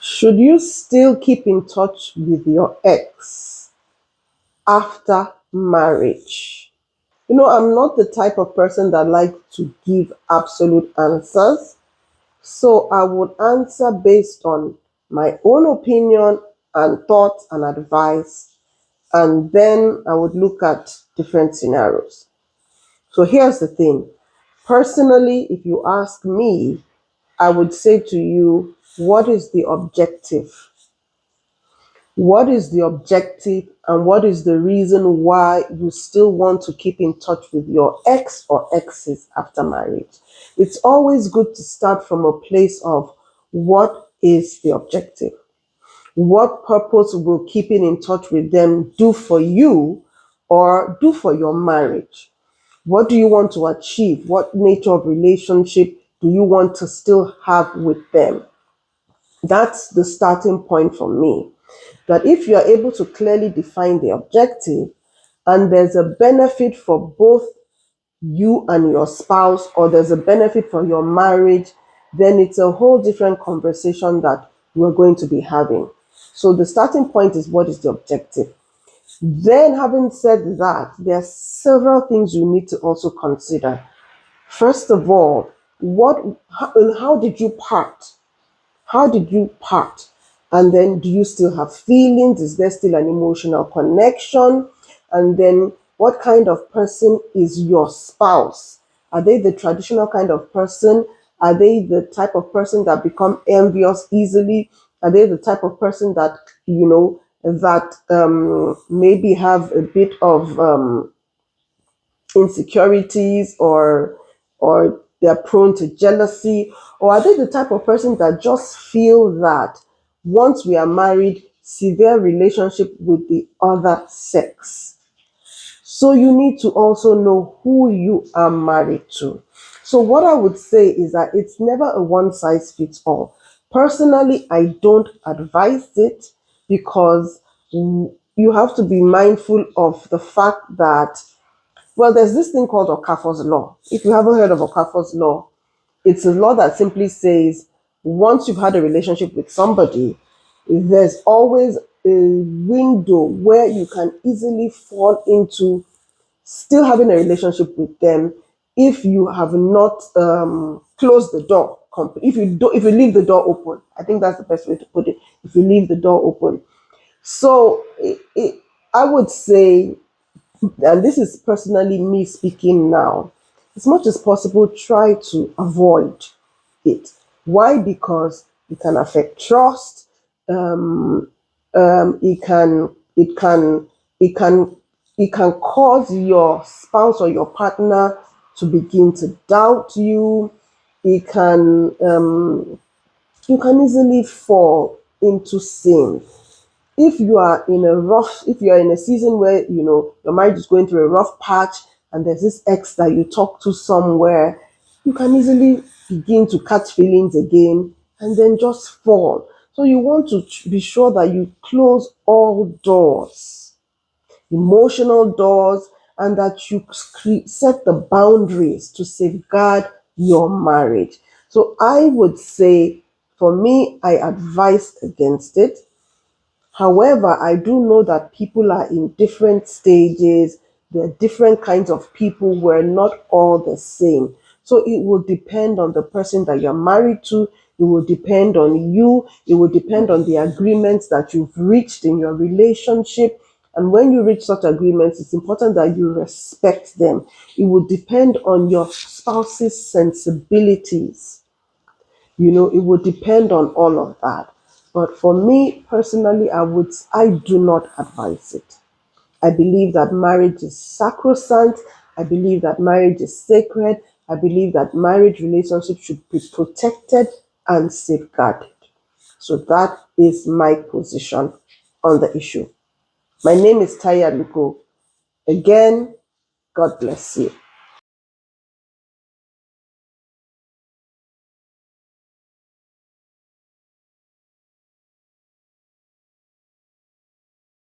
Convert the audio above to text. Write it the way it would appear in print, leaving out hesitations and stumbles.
Should you still keep in touch with your ex after marriage? I'm not the type of person that likes to give absolute answers. So I would answer based on my own opinion and thoughts and advice. And then I would look at different scenarios. So here's the thing. Personally, if you ask me, I would say to you, what is the objective? What is the objective and what is the reason why you still want to keep in touch with your ex or exes after marriage? It's always good to start from a place of what is the objective? What purpose will keeping in touch with them do for you or do for your marriage? What do you want to achieve? What nature of relationship do you want to still have with them? That's the starting point for me. That if you are able to clearly define the objective and there's a benefit for both you and your spouse, or there's a benefit for your marriage, then it's a whole different conversation that we're going to be having. So the starting point is, what is the objective? Then, having said that, there are several things you need to also consider. First of all, how did you part? How did you part? And then, do you still have feelings? Is there still an emotional connection? And then, what kind of person is your spouse? Are they the traditional kind of person? Are they the type of person that become envious easily? Are they the type of person that, maybe have a bit of insecurities, or they're prone to jealousy? Or are they the type of person that just feel that once we are married, severe relationship with the other sex? So you need to also know who you are married to. So what I would say is that it's never a one size fits all. Personally, I don't advise it, because you have to be mindful of the fact that, well, there's this thing called Okafor's Law. If you haven't heard of Okafor's Law, it's a law that simply says once you've had a relationship with somebody, there's always a window where you can easily fall into still having a relationship with them if you have not closed the door. If you leave the door open, I think that's the best way to put it. If you leave the door open, so I would say, and this is personally me speaking now, as much as possible, try to avoid it. Why? Because it can affect trust. It can it can it can cause your spouse or your partner to begin to doubt you. It can You can easily fall into sin if you are in a season where your marriage is going through a rough patch, and there's this ex that you talk to somewhere. You can easily begin to catch feelings again and then just fall. So you want to be sure that you close all doors, emotional doors, and that you set the boundaries to safeguard your marriage. So I would say, for me, I advise against it. However, I do know that people are in different stages. There are different kinds of people. We're not all the same. So it will depend on the person that you're married to. It will depend on you. It will depend on the agreements that you've reached in your relationship. And when you reach such agreements, it's important that you respect them. It will depend on your spouse's sensibilities. It would depend on all of that. But for me personally, I do not advise it. I believe that marriage is sacrosanct. I believe that marriage is sacred. I believe that marriage relationship should be protected and safeguarded. So that is my position on the issue. My name is Taya Luko. Again, God bless you.